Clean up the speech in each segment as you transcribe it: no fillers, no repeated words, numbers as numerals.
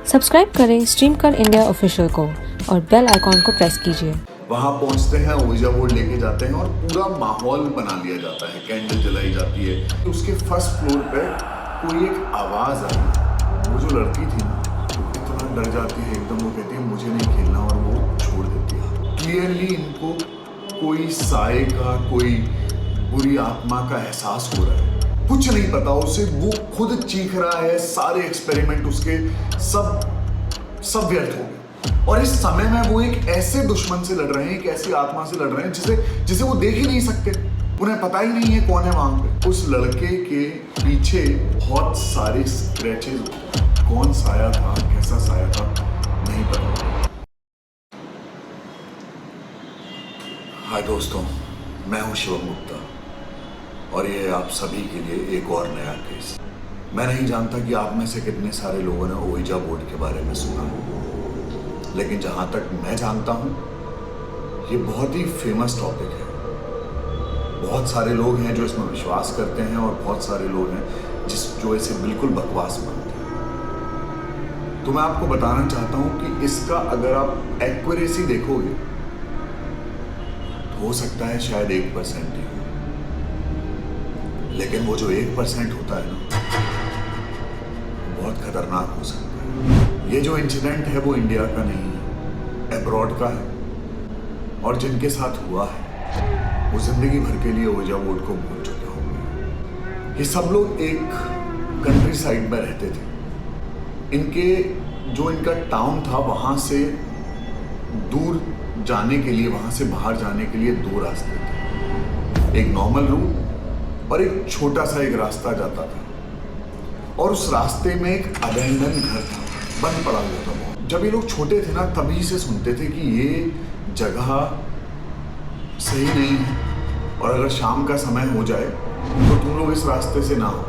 Subscribe करें stream कर India official को और बेल आइकॉन को प्रेस कीजिए। वहां पहुंचते हैं, ओइजा बोर्ड लेके जाते हैं और पूरा माहौल बना लिया जाता है, कैंडल जलाई जाती है। उसके फर्स्ट फ्लोर पे कोई एक आवाज आई। वो जो लड़की थी ना, इतना डर जाती है एकदम, वो कहती है मुझे नहीं खेलना और वो छोड़ देती है। क्लियरली इनको कोई साए का, कोई बुरी आत्मा का एहसास हो रहा है। कुछ नहीं पता उसे, वो खुद चीख रहा है, सारे एक्सपेरिमेंट उसके सब व्यर्थ हो गए। और इस समय में वो एक ऐसे दुश्मन से लड़ रहे हैं, एक ऐसी आत्मा से लड़ रहे हैं जिसे वो देख ही नहीं सकते। उन्हें पता ही नहीं है कौन है वहां पे। उस लड़के के पीछे बहुत सारे स्क्रैचेस होते हैं। कौन साया था, कैसा साया था, नहीं पता। हाय दोस्तों, मैं हूं शिवम गुप्ता और ये आप सभी के लिए एक और नया केस। मैं नहीं जानता कि आप में से कितने सारे लोगों ने ओइजा बोर्ड के बारे में सुना, लेकिन जहां तक मैं जानता हूं ये बहुत ही फेमस टॉपिक है। बहुत सारे लोग हैं जो इसमें विश्वास करते हैं और बहुत सारे लोग हैं जो इसे बिल्कुल बकवास मानते हैं। तो मैं आपको बताना चाहता हूं कि इसका अगर आप एक्यूरेसी देखोगे तो हो सकता है शायद 1% ही हो, लेकिन वो जो 1% होता है ना, बहुत खतरनाक हो सकता है। ये जो इंसिडेंट है वो इंडिया का नहीं है, अब्रॉड का है। और जिनके साथ हुआ है वो जिंदगी भर के लिए ओइजा बोर्ड को भूल चुके होंगे। ये सब लोग एक कंट्री साइड में रहते थे। इनका टाउन था, वहां से दूर जाने के लिए, वहां से बाहर जाने के लिए 2 रास्ते थे। एक नॉर्मल रूट और एक छोटा सा एक रास्ता जाता था। और उस रास्ते में एक अबैंडन घर था, बंद पड़ा हुआ था बहुत। जब ये लोग छोटे थे ना, तभी से सुनते थे कि ये जगह सही नहीं है और अगर शाम का समय हो जाए तो तुम लोग इस रास्ते से ना हो,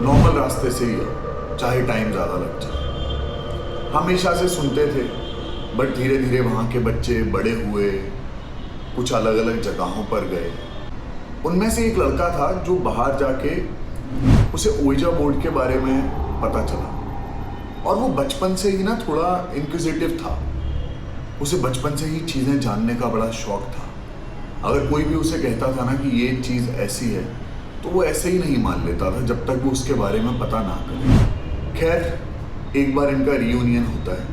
नॉर्मल रास्ते से ही हो, चाहे टाइम ज़्यादा लग जाए। हमेशा से सुनते थे, बट धीरे धीरे वहाँ के बच्चे बड़े हुए, कुछ अलग अलग जगहों पर गए। उनमें से एक लड़का था जो बाहर जाके उसे ओइजा बोर्ड के बारे में पता चला। और वो बचपन से ही ना थोड़ा इंक्विजिटिव था। उसे बचपन से ही चीज़ें जानने का बड़ा शौक था। अगर कोई भी उसे कहता था ना कि ये चीज़ ऐसी है, तो वो ऐसे ही नहीं मान लेता था जब तक वो उसके बारे में पता ना करे। खैर, एक बार इनका रियूनियन होता है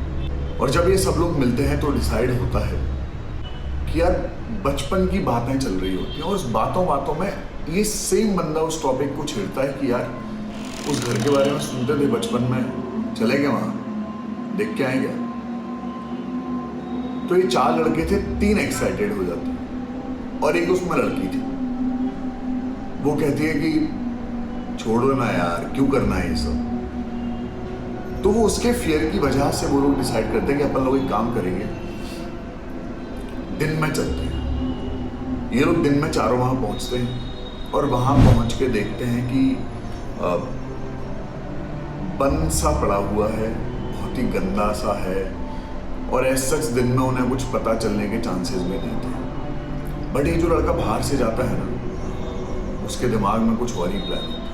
और जब ये सब लोग मिलते हैं तो डिसाइड होता है कि यार बचपन की बातें चल रही होती हैं और उस बातों में ये सेम बंदा उस टॉपिक को छेड़ता है कि यार उस घर के बारे में सुनते थे बचपन में, चले गए वहां, देख के आए क्या। तो ये 4 लड़के थे, 3 एक्साइटेड हो जाते हैं और एक उसमें लड़की थी। वो कहती है कि छोड़ो ना यार, क्यों करना है ये सब। तो वो उसके फियर की वजह से वो लोग डिसाइड करते हैं कि अपन लोग एक काम करेंगे, दिन में चलते हैं। ये लोग दिन में चारों वहां पहुंचते हैं और वहां पहुंच के देखते हैं कि बंद सा पड़ा हुआ है, बहुत ही गंदा सा है और ऐसा सच दिन में उन्हें कुछ पता चलने के चांसेस भी नहीं थे। बट ये जो लड़का बाहर से जाता है ना, उसके दिमाग में कुछ और ही प्लान होता है।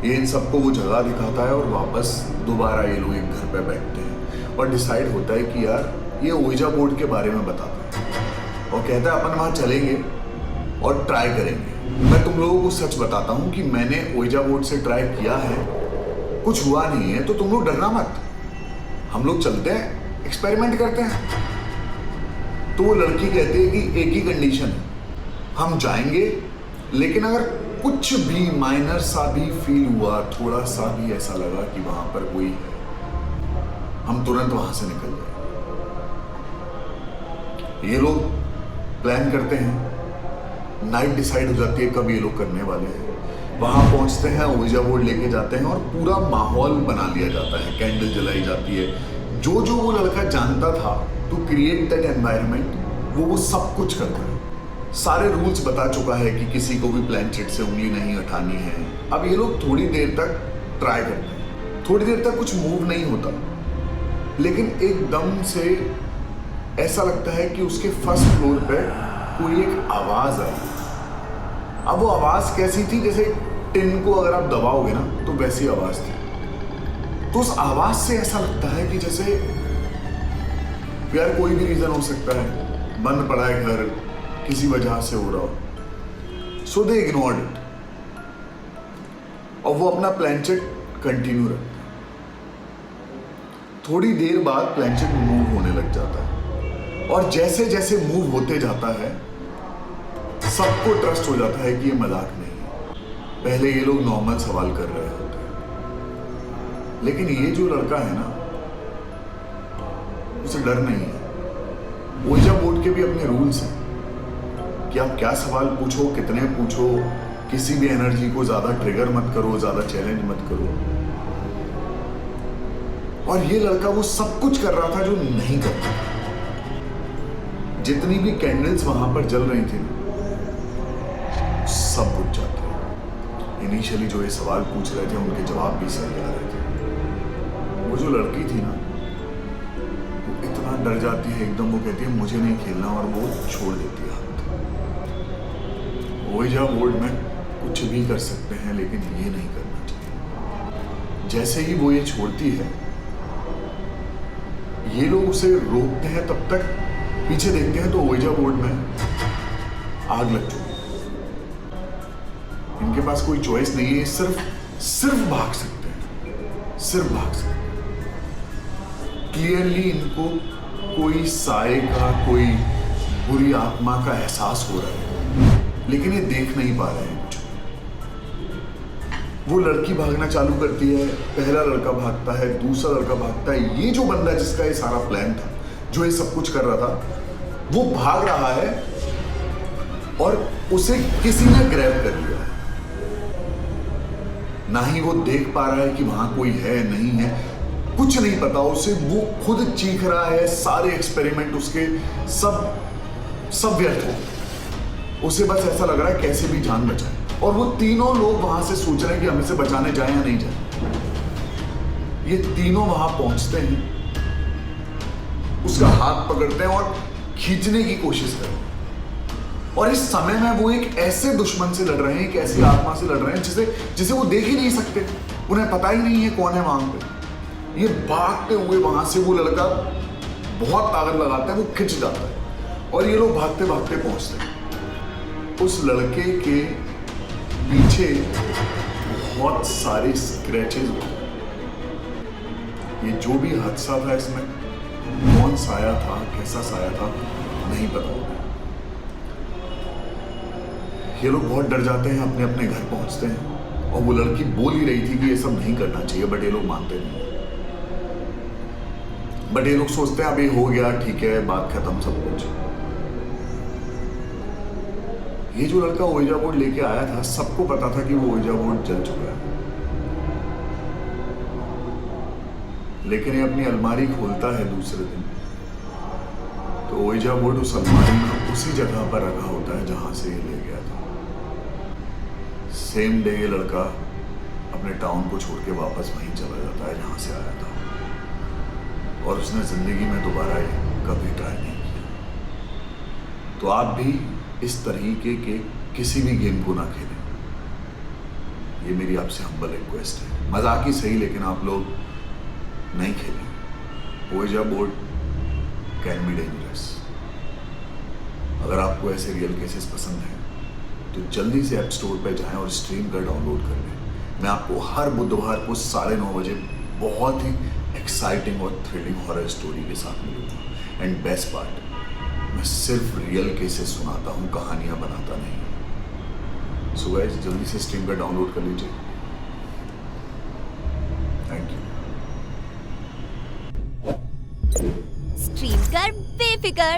ये इन सबको वो जगह दिखाता है और वापस दोबारा ये लोग एक घर पे बैठते हैं और डिसाइड होता है कि यार ये ओइजा बोर्ड के बारे में बताता है और कहता है अपन वहाँ चलेंगे और ट्राई करेंगे। मैं तुम लोगों को सच बताता हूँ कि मैंने ओइजा बोर्ड से ट्राई किया है, कुछ हुआ नहीं है, तो तुम लोग डरना मत, हम लोग चलते हैं, एक्सपेरिमेंट करते हैं। तो वो लड़की कहती है कि एक ही कंडीशन है, हम जाएंगे, लेकिन अगर कुछ भी माइनर सा भी फील हुआ, थोड़ा सा भी ऐसा लगा कि वहां पर कोई है, हम तुरंत वहां से निकल जाएंगे। ये लोग प्लान करते हैं, नाइट डिसाइड हो जाती है कब ये लोग करने वाले हैं। वहां पहुंचते हैं, ओइजा बोर्ड लेके जाते हैं और पूरा माहौल बना लिया जाता है, कैंडल जलाई जाती है। जो वो लड़का जानता था टू क्रिएट दैट एनवायरनमेंट, वो सब कुछ करता है। सारे रूल्स बता चुका है कि किसी को भी प्लैंचेट से उंगली नहीं हटानी है। अब ये लोग थोड़ी देर तक ट्राई करते हैं, थोड़ी देर तक कुछ मूव नहीं होता, लेकिन एकदम से ऐसा लगता है कि उसके फर्स्ट फ्लोर पे कोई एक आवाज आई। अब वो आवाज कैसी थी, जैसे टिन को अगर आप दबाओगे ना तो वैसी आवाज थी। तो उस आवाज से ऐसा लगता है कि जैसे यार कोई भी रीजन हो सकता है, बंद पड़ा है घर, किसी वजह से हो रहा हो। सो दे इग्नोर्ड इट और वो अपना प्लेनचेट कंटिन्यू रखते हैं। थोड़ी देर बाद प्लेनचेट मूव होने लग जाता है और जैसे जैसे मूव होते जाता है सबको ट्रस्ट हो जाता है कि ये मजाक नहीं है। पहले ये लोग नॉर्मल सवाल कर रहे होते हैं, लेकिन ये जो लड़का है ना, उसे डर नहीं है। ओइजा बोर्ड के भी अपने रूल्स हैं कि आप क्या सवाल पूछो, कितने पूछो, किसी भी एनर्जी को ज्यादा ट्रिगर मत करो, ज्यादा चैलेंज मत करो। और ये लड़का वो सब कुछ कर रहा था जो नहीं करता था। जितनी भी कैंडल्स वहां पर जल रही थी सब बुझ जाते। इनिशियली जो ये सवाल पूछ रहे थे उनके जवाब भी सही आ रहे थे। वो जो लड़की थी ना, वो इतना डर जाती है एकदम, वो कहती है मुझे नहीं खेलना और वो छोड़ देती है हाथ। ओइजा बोर्ड में कुछ भी कर सकते हैं लेकिन ये नहीं करना चाहिए। जैसे ही वो ये छोड़ती है, ये लोग उसे रोकते हैं, तब तक पीछे देखते हैं तो ओइजा बोर्ड में आग लग चुकी है। इनके पास कोई चॉइस नहीं है, सिर्फ भाग सकते हैं, सिर्फ भाग सकते हैं। क्लियरली इनको कोई साए का, कोई बुरी आत्मा का एहसास हो रहा है, लेकिन ये देख नहीं पा रहे हैं कुछ। वो लड़की भागना चालू करती है, पहला लड़का भागता है, दूसरा लड़का भागता है। ये जो बंदा जिसका ये सारा प्लान था, जो ये सब कुछ कर रहा था, वो भाग रहा है और उसे किसी ने ग्रैब कर लिया है। ना ही वो देख पा रहा है कि वहां कोई है नहीं है, कुछ नहीं पता उसे। वो खुद चीख रहा है, सारे एक्सपेरिमेंट उसके सब व्यर्थ हो। उसे बस ऐसा लग रहा है कैसे भी जान बचाए। और वो तीनों लोग वहां से सोच रहे हैं कि हम इसे बचाने जाए या नहीं जाए। ये तीनों वहां पहुंचते हैं, उसका हाथ पकड़ते हैं और खींचने की कोशिश करते हैं। और इस समय में वो एक ऐसे दुश्मन से लड़ रहे हैं, एक ऐसी आत्मा से लड़ रहे हैं जिसे वो देख ही नहीं सकते। उन्हें पता ही नहीं है कौन है वहां पे। ये भागते हुए वहां से, वो लड़का बहुत ताकत लगाता है, वो खिंच जाता है और ये लोग भागते भागते पहुंचते हैं। उस लड़के के पीछे बहुत सारे स्क्रैचेस हुए। ये जो भी हादसा था, इसमें कौन साया था, कैसा साया था, नहीं पता होगा। ये लोग बहुत डर जाते हैं, अपने अपने घर पहुंचते हैं। और वो लड़की बोल ही रही थी कि ये सब नहीं करना चाहिए, बट ये लोग मानते नहीं। बट ये लोग सोचते हैं अब ये हो गया, ठीक है, बात खत्म, सब कुछ। ये जो लड़का ओइजा बोर्ड लेके आया था, सबको पता था कि वो ओइजा बोर्ड जल चुका है। लेकिन ये अपनी अलमारी खोलता है दूसरे दिन, तो ओइजा बोर्ड उस अलमारी में उसी जगह पर रखा होता है जहां से ये ले गया था। सेम डे ये लड़का अपने टाउन को छोड़ के वापस वहीं चला जाता है जहां से आया था। और उसने जिंदगी में दोबारा ये कभी ट्राई नहीं किया। तो आप भी इस तरीके के किसी भी गेम को ना खेलें, ये मेरी आपसे हम्बल रिक्वेस्ट है। मजाक ही सही, लेकिन आप लोग नहीं खेलें। ओइजा बोर्ड कैन बी डेंजरस। अगर आपको ऐसे रियल केसेस पसंद हैं तो जल्दी से ऐप स्टोर पर जाएं और स्ट्रीम कर डाउनलोड कर लें। मैं आपको हर बुधवार को 9:30 बजे बहुत ही एक्साइटिंग और थ्रिलिंग हॉरर स्टोरी के साथ मिलूंगा। एंड बेस्ट पार्ट, मैं सिर्फ रियल केसेस सुनाता हूँ, कहानियां बनाता नहीं। सो गाइस, जल्दी से स्ट्रीम का डाउनलोड कर लीजिए। Thank you. स्ट्रीम कर बेफिकर।